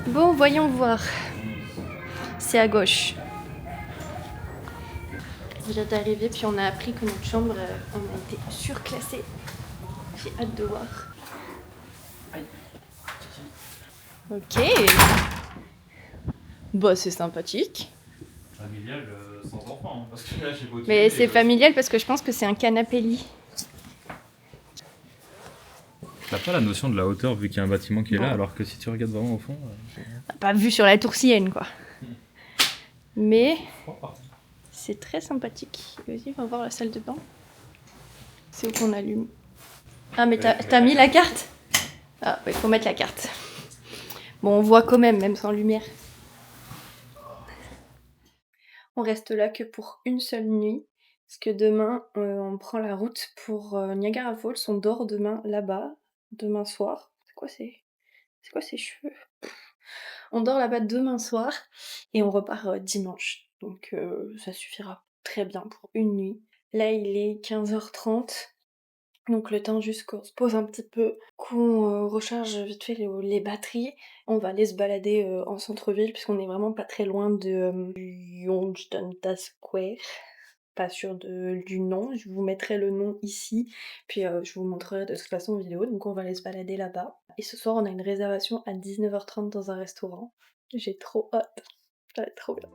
Bon, voyons voir. C'est à gauche. On vient d'arriver, puis on a appris que notre chambre, on a été surclassé. J'ai hâte de voir. Ok. Bah, c'est sympathique. Familial sans enfant, hein, parce que là j'ai beau. Mais c'est familial parce que je pense que c'est un canapé lit. T'as pas la notion de la hauteur vu qu'il y a un bâtiment qui est là, alors que si tu regardes vraiment au fond. Pas vu sur la tour Sienne, quoi. Mais c'est très sympathique. Vas-y, on va voir la salle de bain. C'est où qu'on allume. Ah, mais t'as mis la carte? Ah, il faut mettre la carte. Bon, on voit quand même sans lumière. On reste là que pour une seule nuit. Parce que demain, on prend la route pour Niagara Falls. On dort demain là-bas. Demain soir. C'est quoi ces cheveux? On dort là-bas demain soir. Et on repart dimanche. Donc ça suffira très bien pour une nuit. Là, il est 15h30. Donc le temps juste qu'on se pose un petit peu, qu'on recharge vite fait les batteries. On va aller se balader en centre-ville puisqu'on est vraiment pas très loin de Yonge-Dundas Square. Pas sûre du nom, je vous mettrai le nom ici, puis je vous montrerai de toute façon en vidéo. Donc on va aller se balader là-bas. Et ce soir on a une réservation à 19h30 dans un restaurant. J'ai trop hâte, ça va être trop bien.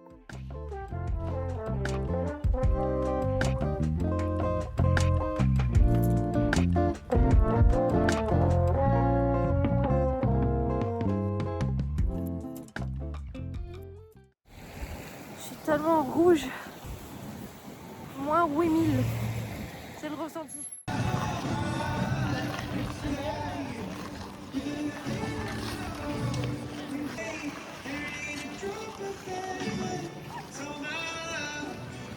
Tellement rouge, moins 8000, c'est le ressenti.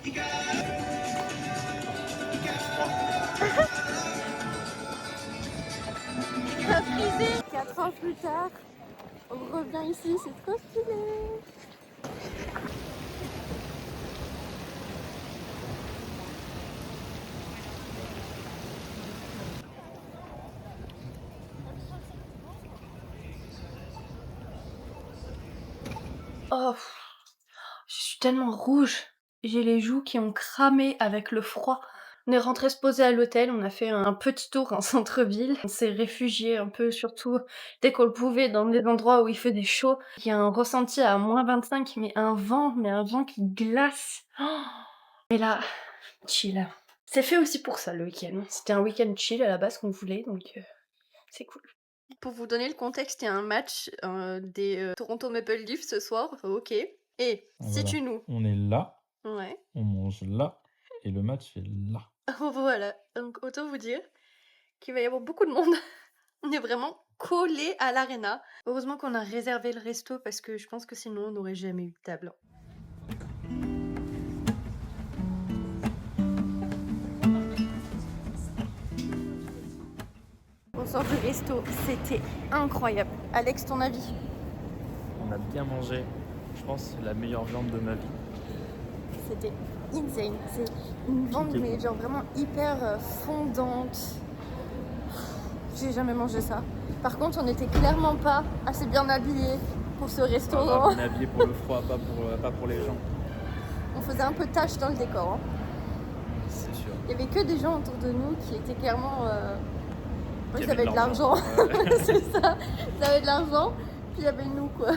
Il a frisé. 4 ans plus tard, on revient ici, c'est trop stylé. Oh, je suis tellement rouge. J'ai les joues qui ont cramé avec le froid. On est rentré se poser à l'hôtel, on a fait un petit tour en centre-ville. On s'est réfugié un peu, surtout dès qu'on le pouvait, dans des endroits où il fait des chauds. Il y a un ressenti à moins 25, mais un vent qui glace. Oh, et là, chill. C'est fait aussi pour ça le week-end. C'était un week-end chill à la base qu'on voulait, donc c'est cool. Pour vous donner le contexte, il y a un match des Toronto Maple Leafs ce soir, ok. Et situe-nous. On est là, Ouais. on mange là, et le match est là. Voilà, donc autant vous dire qu'il va y avoir beaucoup de monde. On est vraiment collés à l'arena. Heureusement qu'on a réservé le resto parce que je pense que sinon on n'aurait jamais eu de table. On sort du resto, c'était incroyable. Alex, ton avis? On a bien mangé, je pense la meilleure viande de ma vie. C'était insane. C'est une viande mais genre vraiment hyper fondante. J'ai jamais mangé ça. Par contre, on n'était clairement pas assez bien habillés pour ce restaurant. Bien habillé pour le froid, pas pour les gens. On faisait un peu tâche dans le décor. Hein. C'est sûr. Il y avait que des gens autour de nous qui étaient clairement... ils avaient de l'argent. l'argent. C'est ça. Ils avaient de l'argent. Puis il y avait nous, quoi.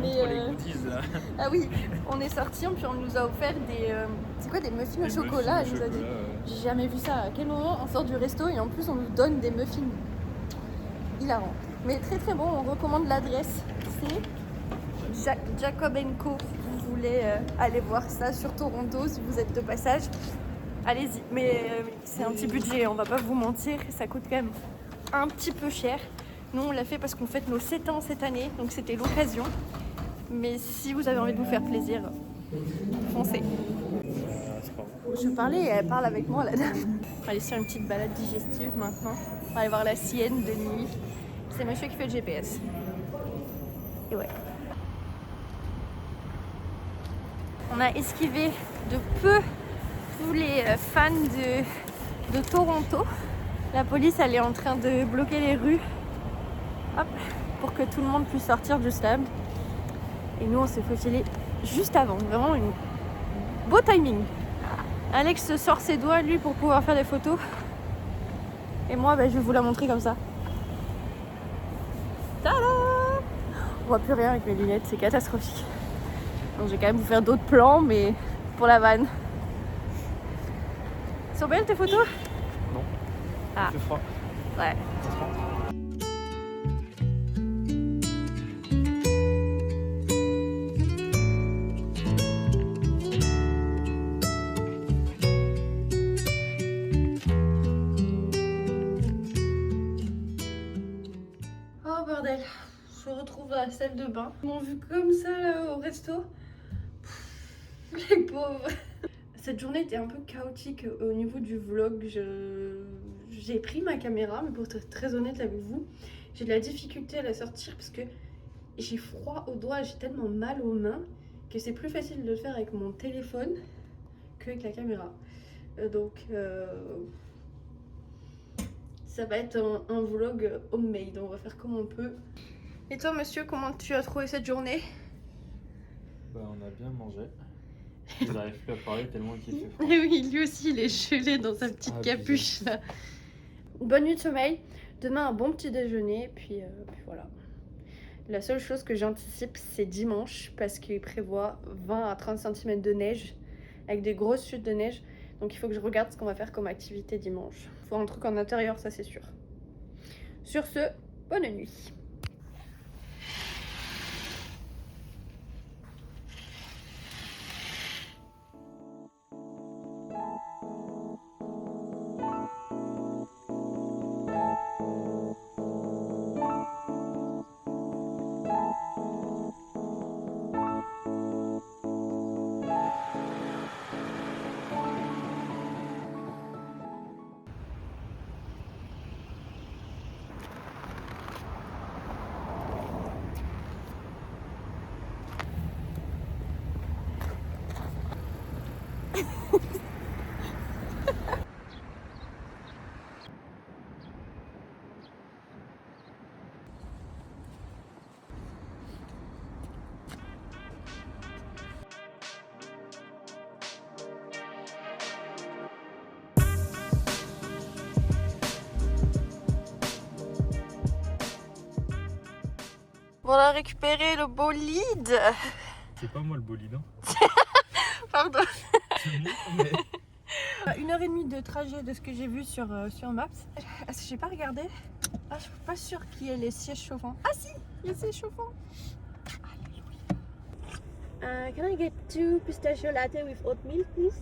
Mais les goodies, là. Ah oui, on est sortis, puis on nous a offert des... c'est quoi, des muffins au chocolat? Elle nous a dit. J'ai jamais vu ça. À quel moment on sort du resto et en plus on nous donne des muffins? Hilarant. Mais très très bon, on recommande l'adresse. C'est Jacob & Co. Si vous voulez aller voir ça sur Toronto, si vous êtes de passage. Allez-y. Mais c'est un petit budget, on va pas vous mentir. Ça coûte quand même un petit peu cher. Nous on l'a fait parce qu'on fête nos 7 ans cette année, donc c'était l'occasion. Mais si vous avez envie de vous faire plaisir, foncez. Je parlais et elle parle avec moi, la dame. On va aller sur une petite balade digestive maintenant. On va aller voir la Sienne de nuit. C'est monsieur qui fait le GPS. Et ouais. On a esquivé de peu tous les fans de Toronto. La police, elle est en train de bloquer les rues. Hop. pour que tout le monde puisse sortir du slam. Et nous on s'est faufilé juste avant, vraiment un beau timing. Alex sort ses doigts lui pour pouvoir faire des photos. Et moi je vais vous la montrer comme ça. Tada! On voit plus rien avec mes lunettes, c'est catastrophique. Donc je vais quand même vous faire d'autres plans, mais pour la vanne. Elles sont belles tes photos? Non. Ah. C'est froid. Ouais. Oh bordel, je me retrouve dans la salle de bain. Ils m'ont vu comme ça là au resto. Les pauvres. Cette journée était un peu chaotique au niveau du vlog. J'ai pris ma caméra, mais pour être très honnête avec vous, j'ai de la difficulté à la sortir parce que j'ai froid aux doigts, j'ai tellement mal aux mains que c'est plus facile de le faire avec mon téléphone qu'avec la caméra. Donc ça va être un vlog homemade, on va faire comme on peut. Et toi monsieur, comment tu as trouvé cette journée? Bah on a bien mangé. Ils n'arrivent plus à parler tellement qu'il fait froid. Et oui, lui aussi il est gelé dans sa petite capuche là. Bonne nuit de sommeil, demain un bon petit déjeuner, puis voilà. La seule chose que j'anticipe c'est dimanche parce qu'il prévoit 20 à 30 cm de neige avec des grosses chutes de neige. Donc il faut que je regarde ce qu'on va faire comme activité dimanche. Faut un truc en intérieur, ça c'est sûr. Sur ce, bonne nuit. On a récupéré le bolide. C'est pas moi le bolide. Pardon. C'est moi, mais... 1h30 de trajet de ce que j'ai vu sur Maps. Est-ce que j'ai pas regardé? Ah, je suis pas sûre qu'il y ait les sièges chauffants. Ah si, il y a les sièges chauffants. Alléluia. Can I get 2 pistachio latte with oat milk, please?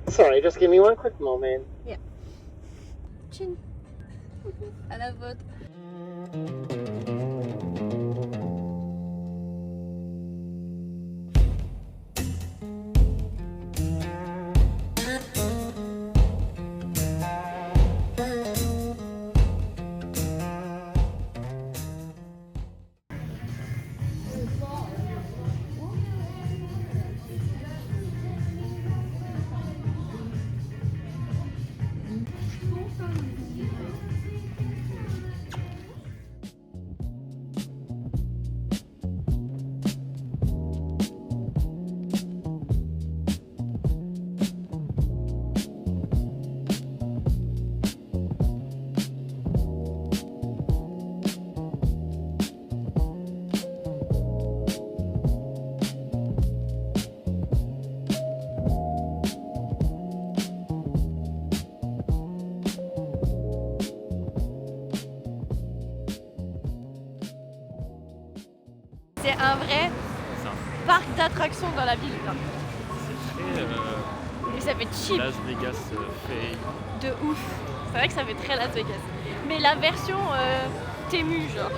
Sorry, just give me one quick moment. Chin. À la vôtre. C'est un vrai parc d'attractions dans la ville. C'est très Et ça fait cheap Las Vegas fait... de ouf. C'est vrai que ça fait très Las Vegas. Mais la version Temu genre.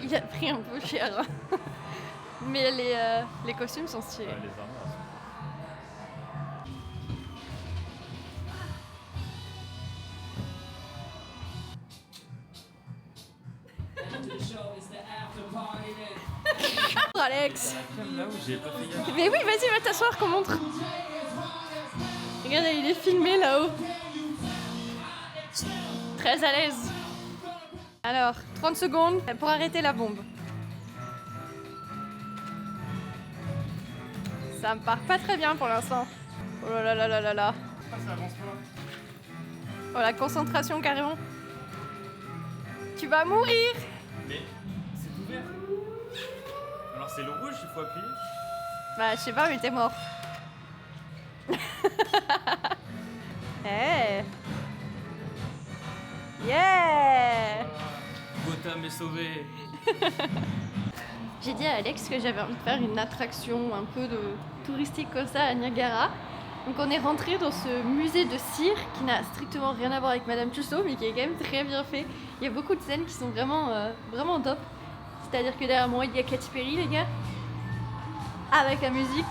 Il a pris un peu cher. Hein. Mais les costumes sont stylés. les armoires. Alex. Là où j'ai pas fait gaffe. Mais oui, vas-y, va t'asseoir qu'on montre. Regarde, il est filmé là-haut. Très à l'aise. Alors, 30 secondes pour arrêter la bombe. Ça me part pas très bien pour l'instant. Oh là là là là là là. Ah, ça avance pas. Oh la concentration carrément. Tu vas mourir. Mais c'est ouvert. Alors c'est le rouge, il faut appuyer. Bah je sais pas mais t'es mort. Hey. Yeah. Gotham est sauvé. J'ai dit à Alex que j'avais envie de faire une attraction un peu de touristique comme ça à Niagara. Donc on est rentré dans ce musée de cire qui n'a strictement rien à voir avec Madame Tussauds mais qui est quand même très bien fait. Il y a beaucoup de scènes qui sont vraiment, vraiment top. C'est-à-dire que derrière moi il y a Katy Perry les gars. Avec la musique.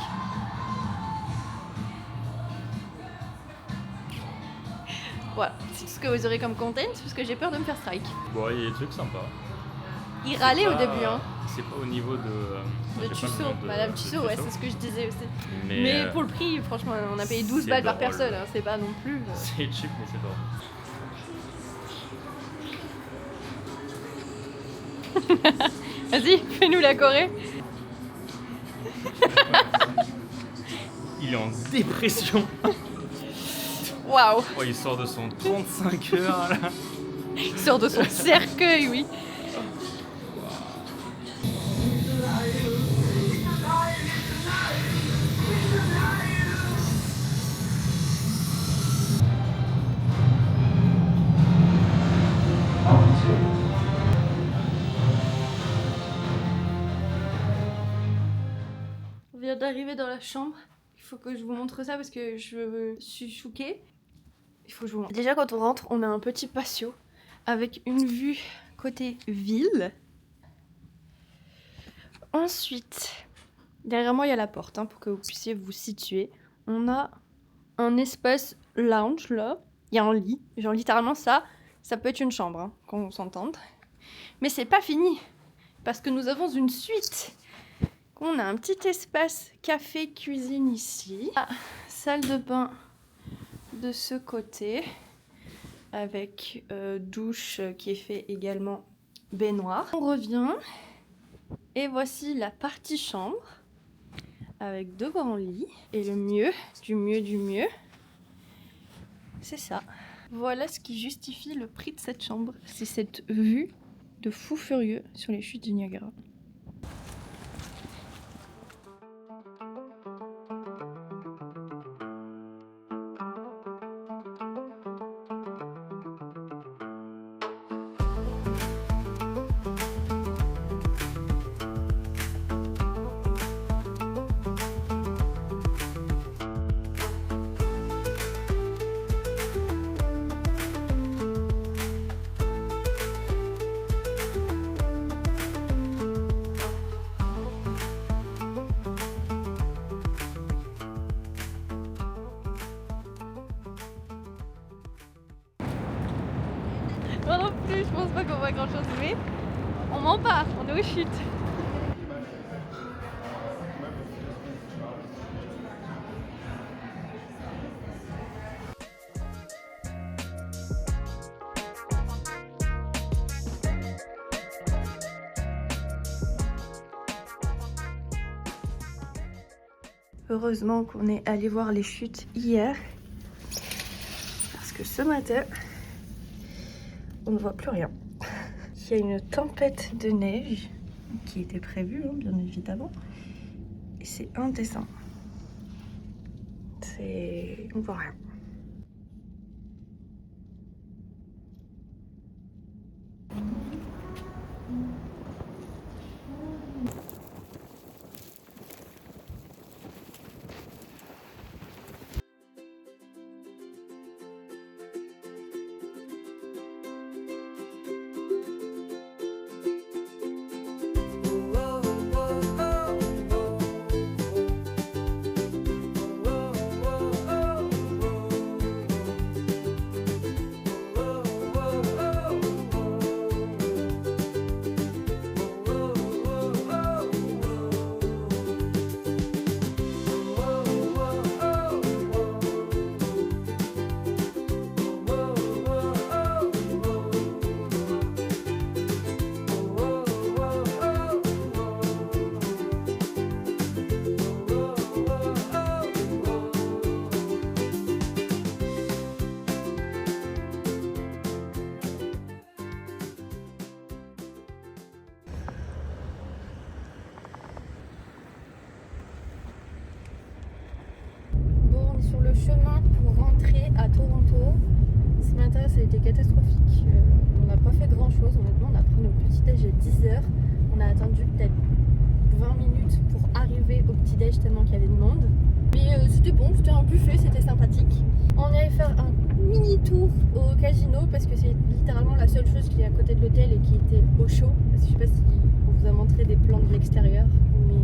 Voilà, c'est tout ce que vous aurez comme content parce que j'ai peur de me faire strike. Bon, il y a des trucs sympas. Il râlait au Pas, début hein. C'est pas au niveau de. De j'ai pas le Tussauds, nom de- Madame de Tussauds, ouais, c'est ce que je disais aussi. Mais pour le prix, franchement, on a payé 12 c'est balles par drôle. personne, hein, c'est pas non plus. C'est cheap, mais c'est drôle. Vas-y, fais-nous la Corée. Il est en dépression. Waouh, Oh, il sort de son 35 heures là. il sort de son cercueil, oui. On vient d'arriver dans la chambre. Il faut que je vous montre ça parce que je suis choquée. Il faut que je vous montre. Déjà, quand on rentre, on a un petit patio avec une vue côté ville. Ensuite, derrière moi, il y a la porte hein, pour que vous puissiez vous situer. On a un espace lounge là. Il y a un lit. Genre littéralement ça peut être une chambre, hein, qu'on s'entende. Mais c'est pas fini parce que nous avons une suite. On a un petit espace café-cuisine ici. Ah, salle de bain de ce côté avec douche qui est fait également baignoire. On revient et voici la partie chambre avec deux grands lits et le mieux, du mieux, du mieux, c'est ça. Voilà ce qui justifie le prix de cette chambre, c'est cette vue de fou furieux sur les chutes du Niagara. Moi non plus, je pense pas qu'on voit grand chose, mais on ment pas, on est aux chutes. Heureusement qu'on est allé voir les chutes hier, parce que ce matin, on ne voit plus rien. Il y a une tempête de neige qui était prévue, hein, bien évidemment, et c'est indécent. On voit rien. le chemin pour rentrer à Toronto. Ce matin, ça a été catastrophique. On n'a pas fait grand chose, honnêtement. On a pris notre petit-déj à 10h. On a attendu peut-être 20 minutes pour arriver au petit-déj tellement qu'il y avait de monde. Mais c'était bon, c'était un buffet, c'était sympathique. On est allé faire un mini tour au casino parce que c'est littéralement la seule chose qui est à côté de l'hôtel et qui était au chaud. Parce que je sais pas si on vous a montré des plans de l'extérieur, mais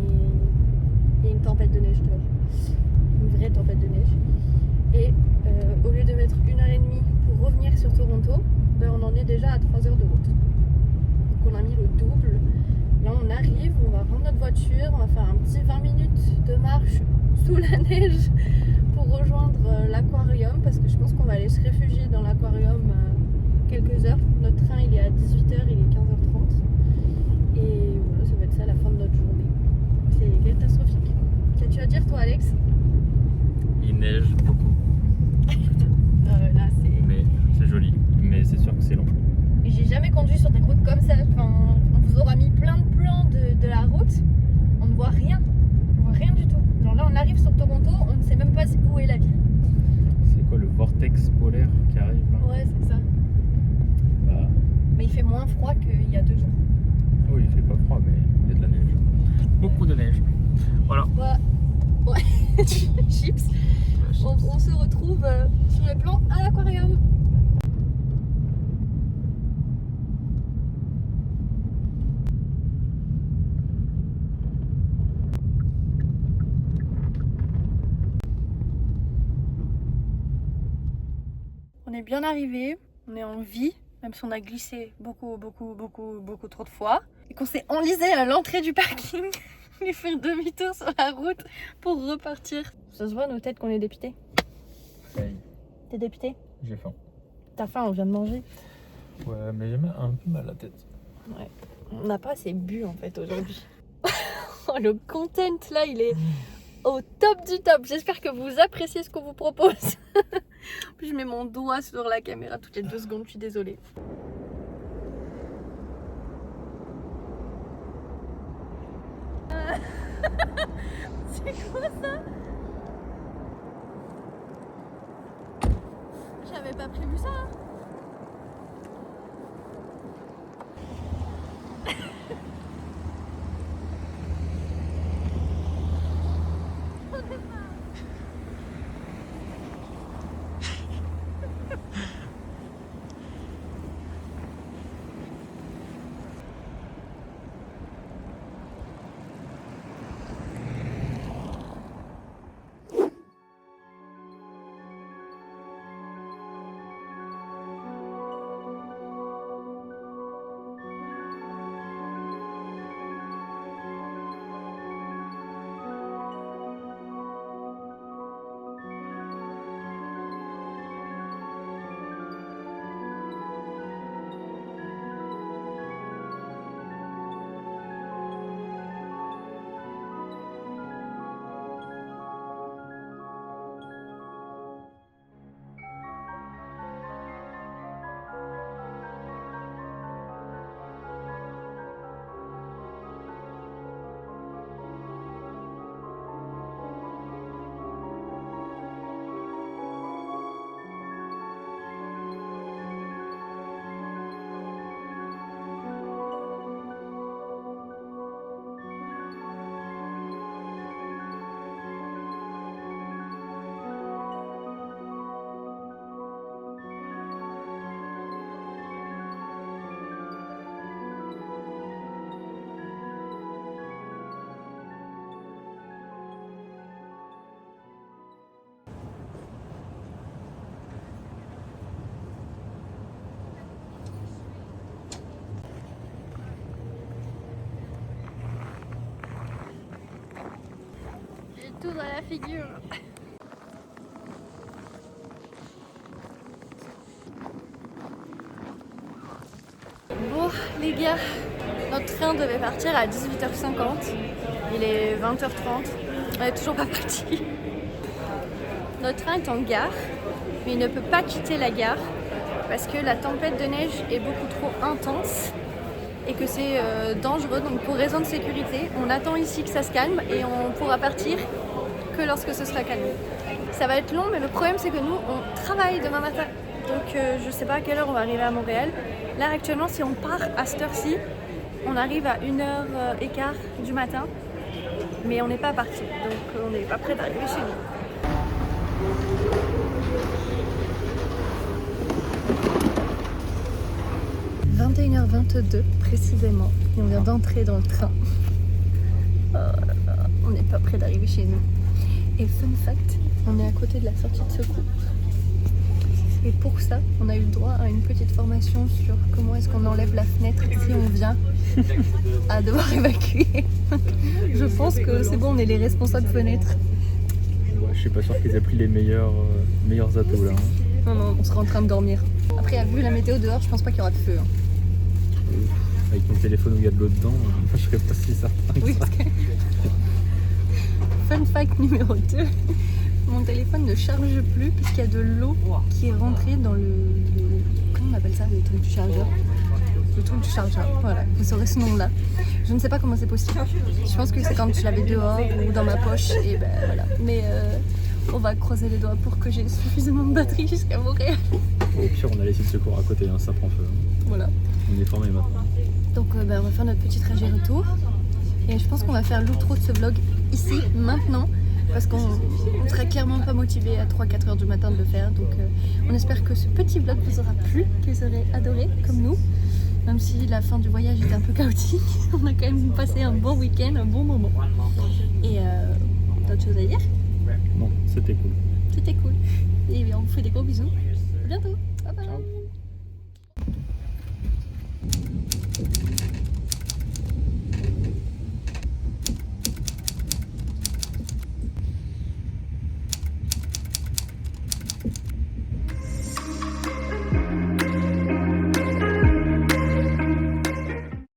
il y a une tempête de neige dehors. Une vraie tempête de neige. Et au lieu de mettre 1h30 pour revenir sur Toronto, ben on en est déjà à 3 heures de route. Donc on a mis le double. Là on arrive, on va prendre notre voiture, on va faire un petit 20 minutes de marche sous la neige pour rejoindre l'aquarium parce que je pense qu'on va aller se réfugier dans l'aquarium quelques heures. Notre train il est à 18h, il est 15h30 et voilà, ça va être ça la fin de notre journée. C'est catastrophique. Qu'as-tu à dire toi Alex? Il neige beaucoup. Là c'est... Mais c'est joli. Mais c'est sûr que c'est long. J'ai jamais conduit sur des routes comme ça. Enfin, on vous aura mis plein de plans de la route. On ne voit rien. On voit rien du tout. Alors là, on arrive sur Toronto, on ne sait même pas où est la ville. C'est quoi le vortex polaire qui arrive là? Ouais, c'est ça. Bah, Mais il fait moins froid qu'il y a 2 jours. oui, il fait pas froid, mais il y a de la neige. Beaucoup de neige. Voilà. Ouais. Chips. On se retrouve sur le plan à l'aquarium. On est bien arrivé, on est en vie, même si on a glissé beaucoup trop de fois. Et qu'on s'est enlisé à l'entrée du parking et faire demi-tour sur la route pour repartir. Ça se voit nos têtes qu'on est dépité. Hey, T'es dépité? j'ai faim. T'as faim, on vient de manger. Ouais, mais j'ai un peu mal à la tête. Ouais. On n'a pas assez bu en fait aujourd'hui. Oh, le content là, il est au top du top. J'espère que vous appréciez ce qu'on vous propose. Puis je mets mon doigt sur la caméra toutes les 2 secondes, je suis désolée. C'est quoi ça? J'avais pas prévu ça. Tout dans la figure. Bon les gars, notre train devait partir à 18h50. Il est 20h30. On n'est toujours pas parti. Notre train est en gare, mais il ne peut pas quitter la gare parce que la tempête de neige est beaucoup trop intense et que c'est dangereux. Donc pour raison de sécurité, on attend ici que ça se calme et on pourra partir que lorsque ce sera calmé. Ça va être long, mais le problème c'est que nous on travaille demain matin. Donc je sais pas à quelle heure on va arriver à Montréal. Là actuellement si on part à cette heure-ci, on arrive à 1h15 du matin. Mais on n'est pas parti, donc on n'est pas prêt d'arriver chez nous. « 21h22 précisément, et on vient d'entrer dans le train. On n'est pas prêt d'arriver chez nous. Et fun fact, on est à côté de la sortie de secours. Et pour ça, on a eu le droit à une petite formation sur comment est-ce qu'on enlève la fenêtre si on vient à devoir évacuer. Je pense que c'est bon, on est les responsables fenêtres. Ouais, je suis pas sûr qu'ils aient pris les meilleurs atos là. Non, non, on sera en train de dormir. Après, vu la météo dehors, je pense pas qu'il y aura de feu. Hein. Avec mon téléphone où il y a de l'eau dedans, je serais pas si certain. Oui, parce que... Fun fact numéro 2. Mon téléphone ne charge plus puisqu'il y a de l'eau qui est rentrée dans le... Comment on appelle ça, le truc du chargeur? Le truc du chargeur, voilà, vous saurez ce nom-là. Je ne sais pas comment c'est possible. Je pense que c'est quand tu l'avais dehors ou dans ma poche, et ben voilà. Mais on va croiser les doigts pour que j'ai suffisamment de batterie jusqu'à Montréal. Au pire, on a laissé de secours à côté, hein, ça prend feu. Voilà. On est formé maintenant. Donc on va faire notre petit trajet retour. Et je pense qu'on va faire l'outro de ce vlog ici, maintenant. Parce qu'on serait clairement pas motivé à 3-4 heures du matin de le faire. Donc on espère que ce petit vlog vous aura plu, que vous aurez adoré, comme nous. Même si la fin du voyage était un peu chaotique, on a quand même passé un bon week-end, un bon moment. Et d'autres choses à dire? Non, c'était cool. C'était cool. Et bien on vous fait des gros bisous. À bientôt.